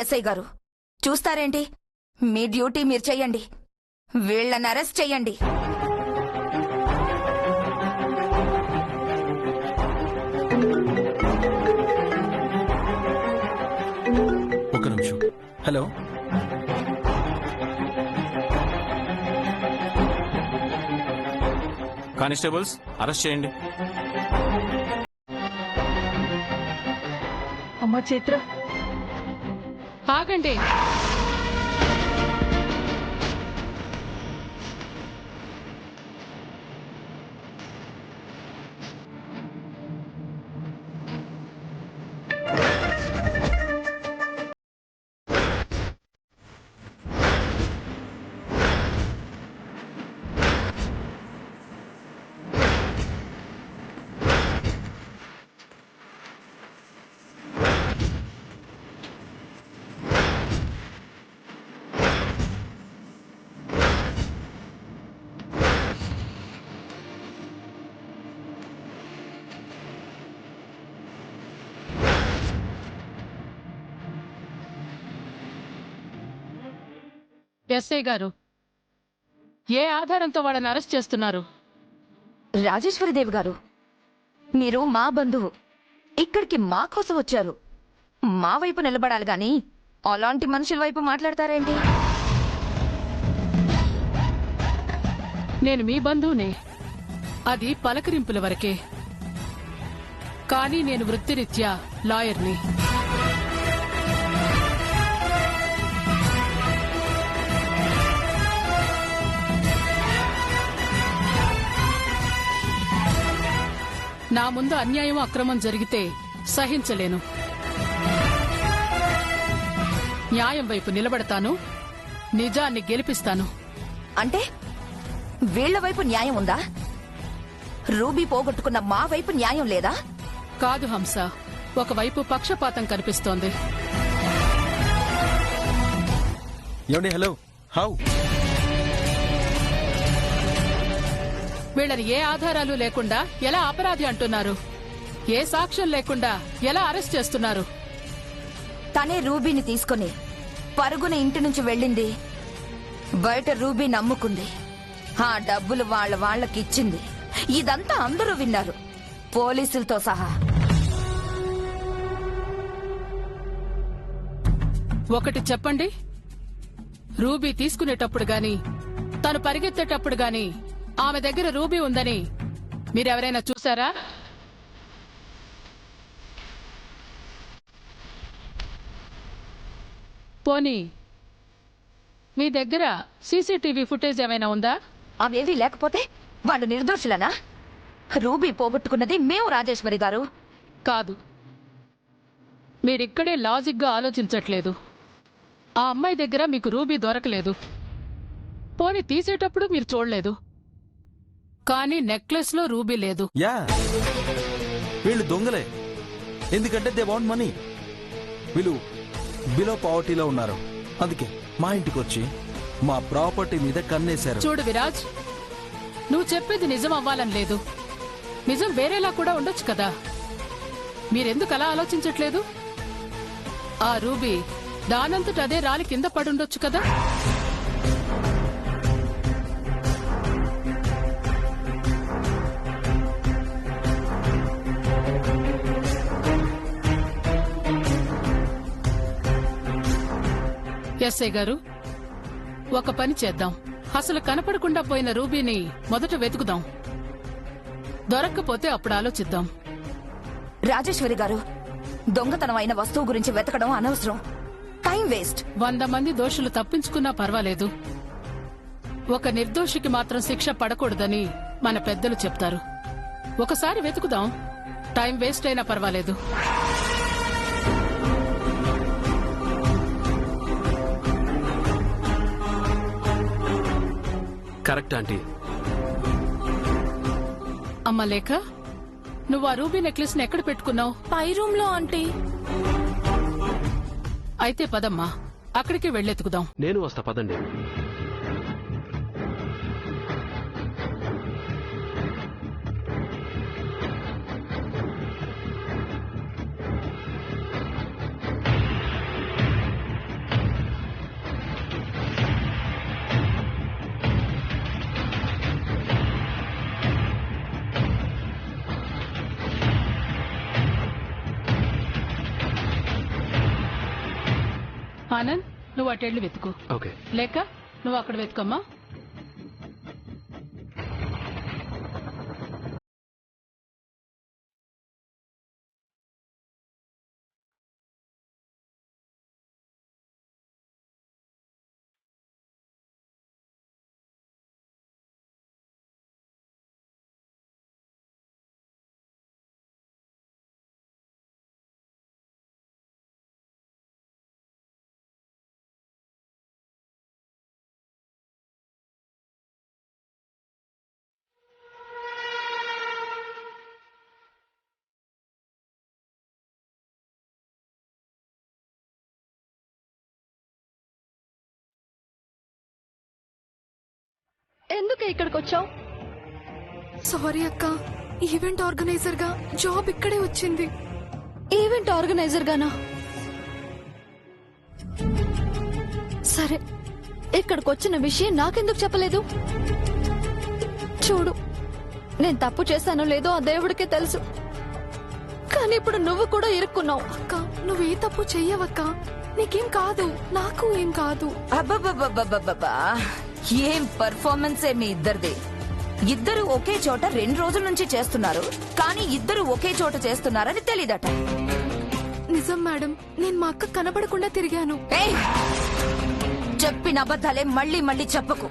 SI గారు చూస్తారేంటి? మీ duty మీరు చెయ్యండి. వీళ్ళని అరెస్ట్ చెయ్యండి. ఒక్క నిమిషం. హలో, కానిస్టేబుల్స్ అరెస్ట్ చేయండి. అమ్మా చైత్ర, ఆగండి. ఎస్ఐ గారు, ఏ ఆధారంతో వాళ్ళని అరెస్ట్ చేస్తున్నారు? రాజేశ్వరిదేవి గారు, మీరు మా బంధువు. ఇక్కడికి మా కోసం వచ్చారు. మా వైపు నిలబడాలి గాని అలాంటి మనుషుల వైపు మాట్లాడతారేంటి? నేను మీ బంధువునే. అది పలకరింపుల వరకే. కానీ నేను వృత్తిరీత్యా లాయర్ని. నా ముందు అన్యాయం అక్రమం జరిగితే సహించలేను. న్యాయం వైపు నిలబడతాను, నిజాన్ని గెలిపిస్తాను. అంటే వీళ్ల వైపు న్యాయం ఉందా? రూబీ పోగొట్టుకున్న మా వైపు న్యాయం లేదా? కాదు హంస, ఒకవైపు పక్షపాతం కనిపిస్తోంది. ఏమండి? Hello, how? వీళ్ళని ఏ ఆధారాలు లేకుండా ఎలా అపరాధి అంటున్నారు? ఏ సాక్ష్యం లేకుండా ఎలా అరెస్ట్ చేస్తున్నారు? తనే రూబీని తీసుకుని పరుగున ఇంటి నుంచి వెళ్ళింది. బయట రూబీ నమ్ముకుంది. ఆ డబ్బులు వాళ్ళకిచ్చింది. ఇదంతా అందరూ విన్నారు, పోలీసులతో సహా. ఒకటి చెప్పండి, రూబీ తీసుకునేటప్పుడు గాని తను పరిగెత్తేటప్పుడు గాని ఆమె దగ్గర రూబీ ఉందని మీరెవరైనా చూసారా? పోనీ మీ దగ్గర సీసీటీవీ ఫుటేజ్ ఏమైనా ఉందా? అవేవీ లేకపోతే వాళ్ళు నిర్దోషులనా? రూబీ పోగొట్టుకున్నది మేము, రాజేశ్వరి గారు. కాదు, మీరిక్కడే లాజిక్గా ఆలోచించట్లేదు. ఆ అమ్మాయి దగ్గర మీకు రూబీ దొరకలేదు. పోనీ తీసేటప్పుడు మీరు చూడలేదు. కానీ నెక్లెస్ లో రూబీ లేదు. యా, వీళ్ళు దొంగలే. ఎందుకంటే దే వాంట్ మనీ. వీళ్ళు బిలో పావర్టీలో ఉన్నారు. అందుకే మా ఇంటికి వచ్చి మా ప్రాపర్టీ మీద కన్నేశారు. చూడు విరాజ్, నువ్వు చెప్పేది నిజం అవ్వాలని లేదు. నిజం వేరేలా కూడా ఉండొచ్చు కదా. మీరెందుకు అలా ఆలోచించట్లేదు? ఆ రూబీ దానంతట అదే రాలి కింద పడుండొచ్చు కదా. ఎస్ఐ గారు, ఒక పని చేద్దాం. అసలు కనపడకుండా పోయిన రూబీని మొదట వెతుకుదాం. దొరక్కపోతే అప్పుడు ఆలోచిద్దాం. రాజేశ్వరి గారు, దొంగతనం అయిన వస్తువు గురించి వెతకడం అనవసరం, టైం వేస్ట్. 100 మంది దోషులు తప్పించుకున్నా పర్వాలేదు, ఒక నిర్దోషికి మాత్రం శిక్ష పడకూడదని మన పెద్దలు చెప్తారు. ఒకసారి వెతుకుదాం, టైం వేస్ట్ అయినా పర్వాలేదు. Correct aunty. అమ్మ లేఖ, నువ్వు ఆ రూబీ నెక్లెస్ ని ఎక్కడ పెట్టుకున్నావు? పై రూమ్ లో ఆంటీ. అయితే పదమ్మా, అక్కడికి వెళ్ళెత్తుకుదాం. నేను వస్తా, పదండి. ఆనంద్ నువ్వు అటెళ్ళు వెతుకు. ఓకే. లేక నువ్వు అక్కడ వెతుకమ్మా. ఎందుకు ఇక్కడికి వచ్చావు? సారీ అక్క, ఈవెంట్ ఆర్గనైజర్ గా జాబ్ ఇక్కడే వచ్చింది. ఈవెంట్ ఆర్గనైజర్ గానా? సరే, ఇక్కడికి వచ్చిన విషయం నాకెందుకు చెప్పలేదు? చూడు, నేను తప్పు చేశానో లేదో ఆ దేవుడికే తెలుసు. కానీ ఇప్పుడు నువ్వు కూడా ఇరుక్కున్నావు. అక్క, నువ్వే తప్పు చెయ్యవక్క. నీకేం కాదు, నాకు ఏం కాదు. అబ్బబ్బబ్బబ్బబ్బబ్బా, ఏం పర్ఫార్మెన్స్ మీ ఇద్దరిది. ఇద్దరు ఒకే చోట 2 రోజుల నుంచి చేస్తున్నారు, కానీ ఇద్దరు ఒకే చోట చేస్తున్నారని తెలీదట. నిజం మేడం, నేను మా అక్క కనబడకుండా తిరిగాను. ఏయ్! చెప్పిన అబద్ధాలే మళ్ళీ మళ్ళీ చెప్పకు.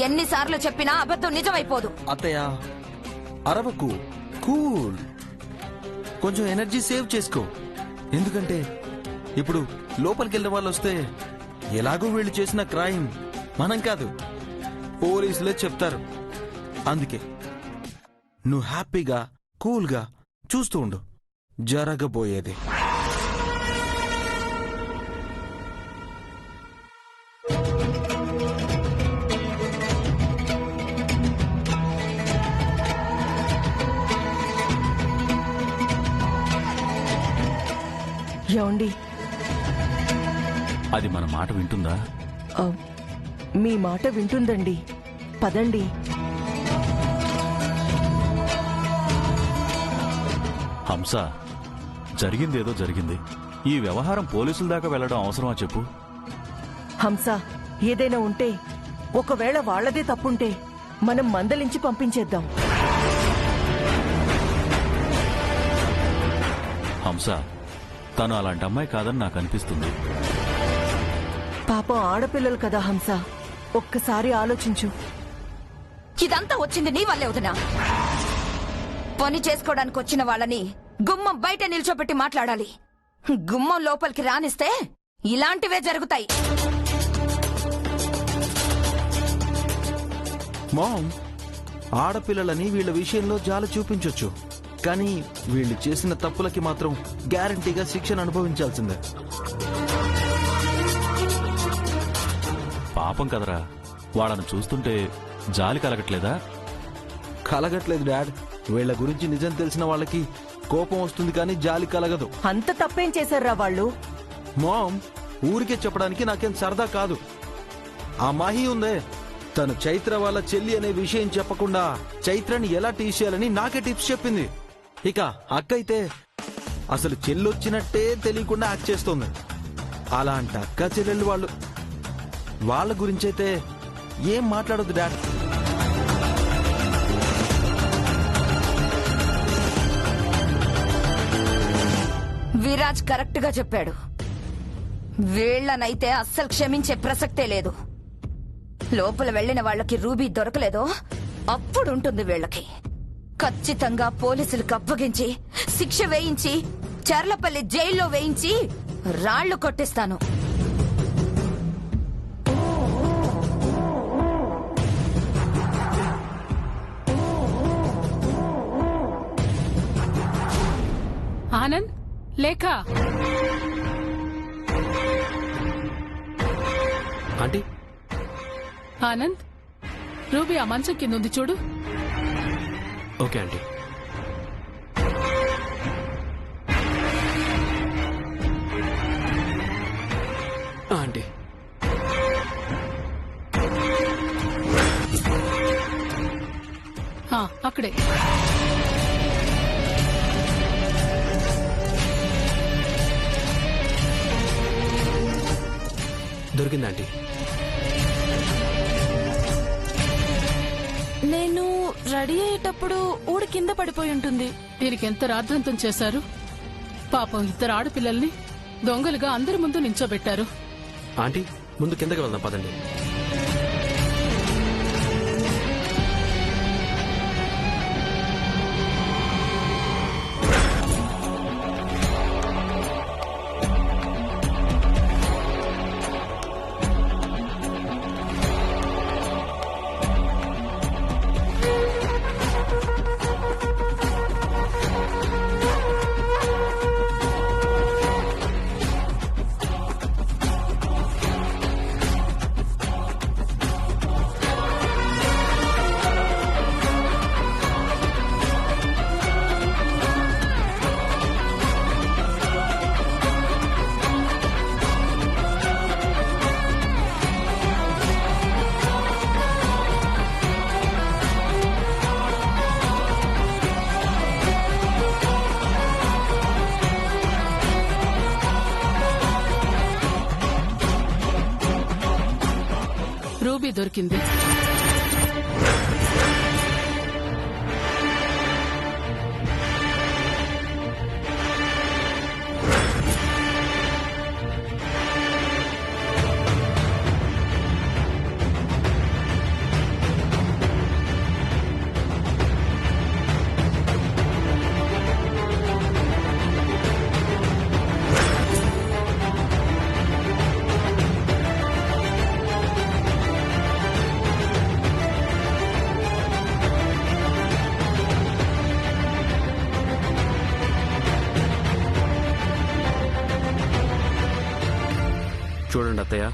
ఎన్నిసార్లు చెప్పినా అబద్ధం నిజమైపోదు. అత్తయ్య అరవకు, కూల్. కొంచెం ఎనర్జీ సేవ్ చేసుకో. ఎందుకంటే ఇప్పుడు లోపలికి వెళ్ళిన వాళ్ళు వస్తే ఎలాగో వీళ్ళు చేసిన క్రైమ్ మనం కాదు, పోలీసులే చెప్తారు. అందుకే నువ్వు హ్యాపీగా కూల్గా చూస్తూ ఉండు జరగబోయేది. ఏమండి, అది మన మాట వింటుందా? మీ మాట వింటుందండి. పదండి. హంస, జరిగిందేదో జరిగింది. ఈ వ్యవహారం పోలీసుల దాకా వెళ్లడం అవసరమా చెప్పు? హంస, ఏదైనా ఉంటే ఒకవేళ వాళ్లదే తప్పుంటే మనం మందలించి పంపించేద్దాం. హంస, తను అలాంటి అమ్మాయి కాదని నాకు అనిపిస్తుంది. పాపం ఆడపిల్లలు కదా హంస, ఒక్కసారి ఆలోచించు. ఇదంతా వచ్చింది నీ వల్లే వదినా. పని చేసుకోవడానికి వచ్చిన వాళ్ళని గుమ్మం బయట నిల్చోబెట్టి మాట్లాడాలి. గుమ్మం లోపలికి రానిస్తే ఇలాంటివే జరుగుతాయి. మామ్, ఆడపిల్లలని వీళ్ళ విషయంలో జాలి చూపించొచ్చు, కానీ వీళ్ళు చేసిన తప్పులకి మాత్రం గ్యారంటీగా శిక్షను అనుభవించాల్సిందే. పాపం కదరా, వాళ్ళని చూస్తుంటే జాలి కలగట్లేదా? కలగట్లేదు డాడ్. వీళ్ళ గురించి నిజం తెలిసిన వాళ్ళకి కోపం వస్తుంది, కానీ జాలి కలగదు. అంత తప్పేం చేశారా వాళ్ళు? మామ్, ఊరికే చెప్పడానికి నాకేం సరదా కాదు. ఆ మాహి ఉందే, తను చైత్ర వాళ్ళ చెల్లి అనే విషయం చెప్పకుండా చైత్రని ఎలా టీచ్ చేయాలని నాకే టిప్స్ చెప్పింది. ఇక అక్క అయితే అసలు చెల్లొచ్చినట్టే తెలియకుండా యాక్ట్ చేస్తోంది. అలాంటి అక్క చెల్లెళ్ళు వాళ్ళు, వాళ్ళ గురించైతే ఏం మాట్లాడొద్దు డాడ్. విరాజ్ కరెక్ట్ గా చెప్పాడు. వీళ్లనైతే అస్సలు క్షమించే ప్రసక్తే లేదు. లోపల వెళ్లిన వాళ్ళకి రూబీ దొరకలేదో అప్పుడుంటుంది వీళ్ళకి. ఖచ్చితంగా పోలీసులకు అప్పగించి శిక్ష వేయించి చర్లపల్లి జైల్లో వేయించి రాళ్లు కొట్టిస్తాను. ఆనంద్, లేక ఆంటీ, ఆనంద్, రూబీ ఆ మంచం కింద ఉంది చూడు. Okay aunty. ఆంటీ, అక్కడే. దొరికింది ఆంటీ. నేను రెడీ అయ్యేటప్పుడు ఊడి కింద పడిపోయి ఉంటుంది. దీనికి ఎంత రాద్ధాంతం చేశారు. పాపం 2 ఆడపిల్లల్ని దొంగలుగా అందరి ముందు నించోబెట్టారు. ఆంటీ ముందు కిందకి వెళ్దాం పదండి. రూబీ దొరికింది. చూడండి అత్తయ్య,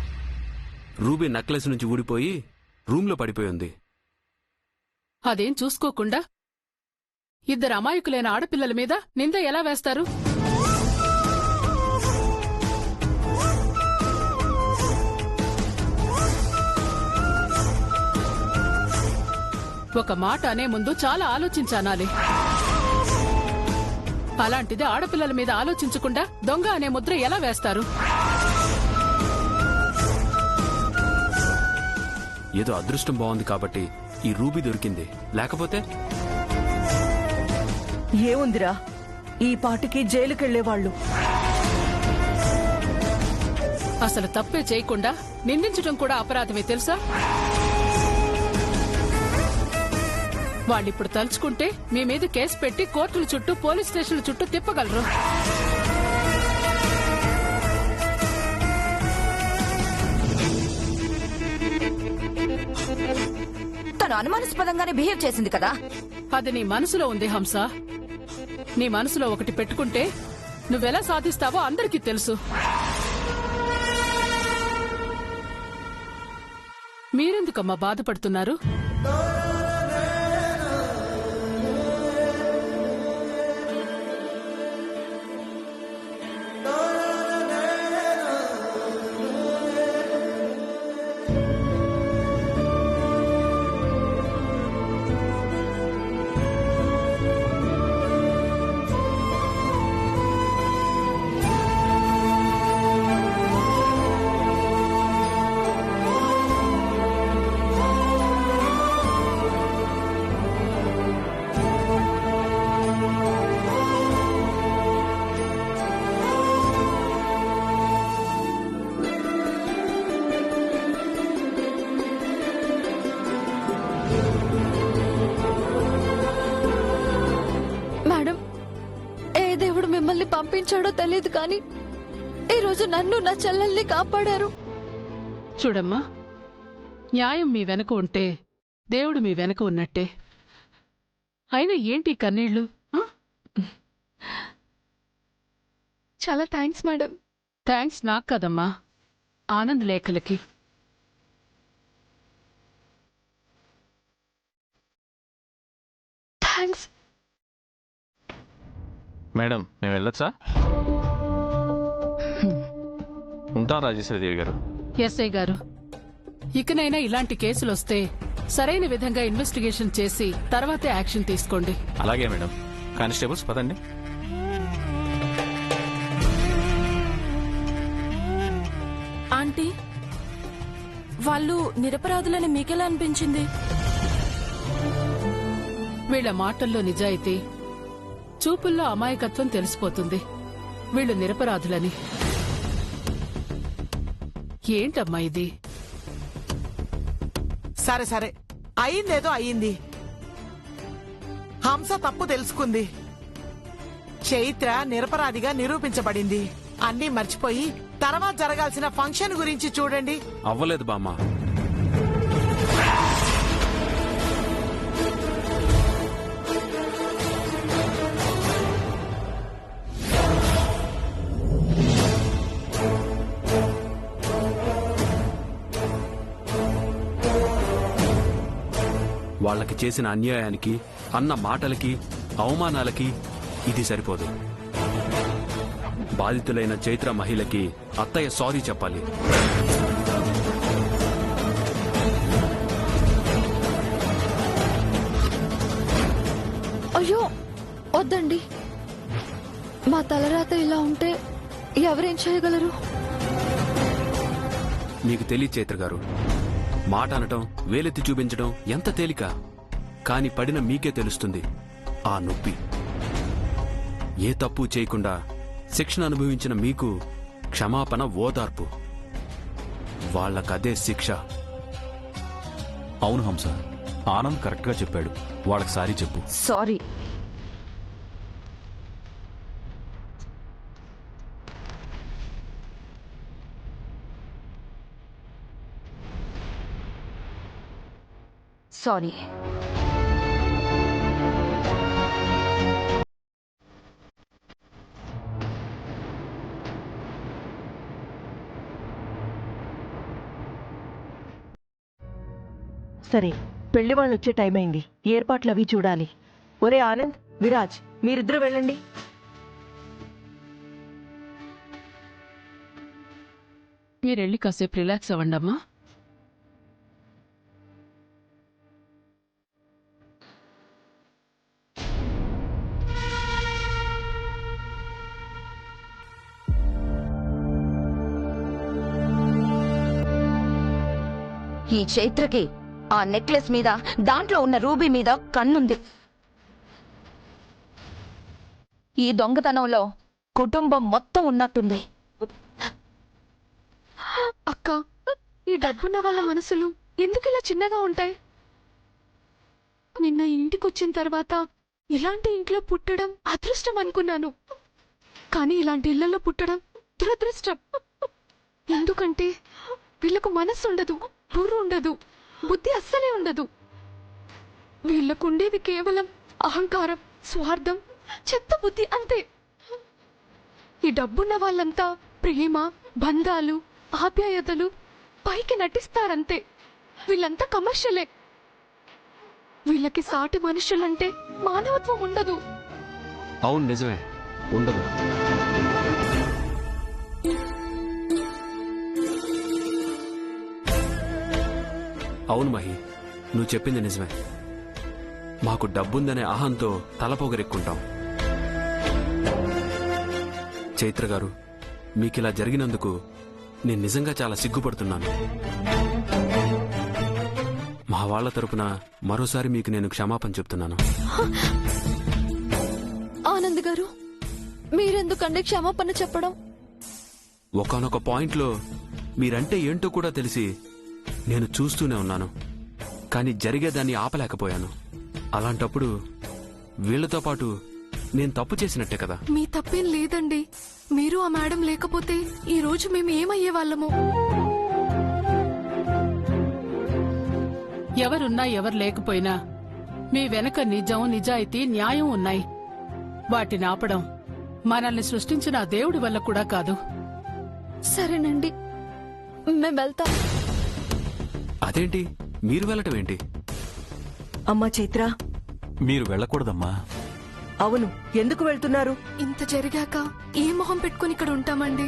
రూబీ నెక్లెస్ నుంచి ఊడిపోయి రూమ్లో పడిపోయి ఉంది. అదేం చూసుకోకుండా 2 అమాయకులైన ఆడపిల్లల మీద నింద ఎలా వేస్తారు? ఒక మాట అనే ముందు చాలా ఆలోచించానాలి. అలాంటిది ఆడపిల్లల మీద ఆలోచించకుండా దొంగ అనే ముద్ర ఎలా వేస్తారు? ఏదో అదృష్టం బాగుంది కాబట్టి ఈ రూబీ దొరికింది, లేకపోతే ఏముందిరా, ఈ పాటికి జైలుకెళ్లేవాళ్లు. అసలు తప్పే చేయకుండా నిందించడం కూడా అపరాధమే తెలుసా? వాళ్ళిప్పుడు తలుచుకుంటే మీ మీద కేసు పెట్టి కోర్టుల చుట్టూ పోలీస్ స్టేషన్ల చుట్టూ తిప్పగలరు. తను అనుమానాస్పదంగానే బిహేవ్ చేసింది కదా. అది నీ మనసులో ఉంది హంస. నీ మనసులో ఒకటి పెట్టుకుంటే నువ్వెలా సాధిస్తావో అందరికీ తెలుసు. మీరెందుకమ్మా బాధపడుతున్నారు? మేడం, ఏ దేవుడు మిమ్మల్ని పంపించాడో తెలియదు కానీ ఈ రోజు నన్ను నా చెల్లెల్ని కాపాడారు. చూడమ్మా, న్యాయం మీ వెనక ఉంటే దేవుడు మీ వెనక ఉన్నట్టే. అయినా ఏంటి కన్నీళ్లు? చాలా థ్యాంక్స్ మేడం. థ్యాంక్స్ నాకు కదమ్మా, ఆనంద్ లేఖలకి. థ్యాంక్స్. మేడం, మేము వెళ్ళొచ్చా? ఉంటాం రాజేశ్వరీదేవి గారు. ఎస్ఐ గారు, ఇకనైనా ఇలాంటి కేసులొస్తే సరైన విధంగా ఇన్వెస్టిగేషన్ చేసి తర్వాతే యాక్షన్ తీసుకోండి. అలాగే మేడం. కానిస్టేబుల్స్ పదండి. ఆంటీ, వాళ్ళు నిరపరాధులని మీకెలా అనిపించింది? వీళ్ళ మాటల్లో నిజాయితీ, చూపుల్లో అమాయకత్వం తెలిసిపోతుంది. వీళ్ళు నిరపరాధులని. ఏంటమ్మా ఇది? సరే సరే, అయిందేదో అయ్యింది. హంస తప్పు తెలుసుకుంది. చైత్ర నిరపరాధిగా నిరూపించబడింది. అన్నీ మర్చిపోయి తర్వాత జరగాల్సిన ఫంక్షన్ గురించి చూడండి. అవ్వలేదు బామ్మ. వాళ్ళకి చేసిన అన్యాయానికి, అన్న మాటలకి, అవమానాలకి ఇది సరిపోదు. బాధితులైన చైత్ర మహిళకి అత్తయ్య సారీ చెప్పాలి. అయ్యో వద్దండి. మా తలరాత ఇలా ఉంటే ఎవరేం చేయగలరు? మీకు తెలియదు చైత్ర గారు, మాట అనటం, వేలెత్తి చూపించడం ఎంత తేలిక. కాని పడిన మీకే తెలుస్తుంది ఆ నొప్పి. ఏ తప్పు చేయకుండా శిక్షణ అనుభవించిన మీకు క్షమాపణ, ఓదార్పు. వాళ్ళకదే శిక్ష. అవును హంస, ఆనంద్ కరెక్ట్ గా చెప్పాడు. వాళ్ళకి సారీ చెప్పు. సారీ. సారీ. సరే, పెళ్లి వాళ్ళు వచ్చే టైం అయింది. ఏర్పాట్లు అవి చూడాలి. ఒరే ఆనంద్, విరాజ్, మీరిద్దరూ వెళ్ళండి. మీరెళ్ళి కాసేపు రిలాక్స్ అవ్వండమ్మా. ఈ చైత్రకి ఆ నెక్లెస్ మీద, దాంట్లో ఉన్న రూబీ మీద కన్నుంది. ఈ దొంగతనంలో కుటుంబం మొత్తం ఉన్నట్టుంది. అక్క, ఈ డబ్బున్న వాళ్ళ మనసులు ఎందుకు ఇలా చిన్నగా ఉంటాయి? నిన్న ఇంటికొచ్చిన తర్వాత ఇలాంటి ఇంట్లో పుట్టడం అదృష్టం అనుకున్నాను. కానీ ఇలాంటి ఇళ్లలో పుట్టడం దురదృష్టం. ఎందుకంటే వీళ్లకు మనసు ఉండదు, బుర్ర ఉండదు, బుద్ధి అస్సలే ఉండదు. వీళ్లకుండేది కేవలం అహంకారం, స్వార్థం, చెత్త బుద్ధి అంతే. ఈ డబ్బున్న వాళ్ళంతా ప్రేమ, బంధాలు, ఆప్యాయతలు పైకి నటిస్తారంతే. వీళ్ళంతా కమర్షియలే. వీళ్ళకి సాటి మనుషులంటే మానవత్వం ఉండదు. అవును, నిజమే, ఉండదు. అవును మహి, నువ్వు చెప్పింది నిజమే. మాకు డబ్బుందనే అహంతో తలపోగరెక్కుంటాం. చైత్ర గారు, మీకిలా జరిగినందుకు నేను నిజంగా చాలా సిగ్గుపడుతున్నాను. మా వాళ్ల తరపున మరోసారి మీకు నేను క్షమాపణ చెప్తున్నాను. ఆనంద్ గారు, మీరెందుకండి క్షమాపణ చెప్పడం? ఒకానొక పాయింట్లో మీరంటే ఏంటో కూడా తెలిసి నేను చూస్తూనే ఉన్నాను. కానీ జరిగేదాన్ని ఆపలేకపోయాను. అలాంటప్పుడు వీళ్లతో పాటు నేను తప్పు చేసినట్టే కదా. మీ తప్పేం లేదండి. మీరు ఆ మేడం లేకపోతే ఈ రోజు మేము ఏమయ్యే వాళ్ళము? ఎవరున్నా ఎవరు లేకపోయినా మీ వెనక నిజం, నిజాయితీ, న్యాయం ఉన్నాయి. వాటిని ఆపడం మనల్ని సృష్టించిన ఆ దేవుడి వల్ల కూడా కాదు. సరేనండి, మేము వెళ్తాం. అదేంటి మీరు వెళ్ళటం ఏంటి? అమ్మా చైత్ర, మీరు వెళ్ళకూడదమ్మా. అవును, ఎందుకు వెళ్తున్నారు? ఇంత జరిగాక ఏ మొహం పెట్టుకుని ఇక్కడ ఉంటామండి?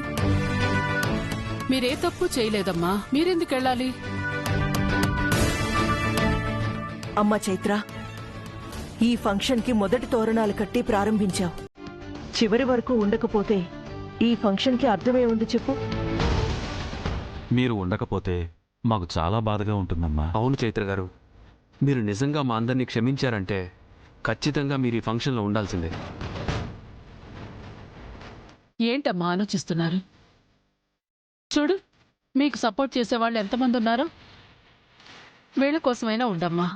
మీరే తప్పు చేయలేదమ్మా, మీరెందుకెళ్ళాలి? అమ్మా చైత్ర, ఈ ఫంక్షన్ కి మొదటి తోరణాలు కట్టి ప్రారంభించావు. చివరి వరకు ఉండకపోతే ఈ ఫంక్షన్ కి అర్థమే ఉంది చెప్పు. మీరు ఉండకపోతే మాకు చాలా బాధగా ఉంటుందమ్మా. అవును చైత్ర గారు, మీరు నిజంగా మా అందరినీ క్షమించారంటే ఖచ్చితంగా మీరు ఈ ఫంక్షన్లో ఉండాల్సిందే. ఏంటమ్మా ఆలోచిస్తున్నారు? చూడు, మీకు సపోర్ట్ చేసేవాళ్ళు ఎంతమంది ఉన్నారో. వీళ్ళ కోసమైనా ఉండమ్మా.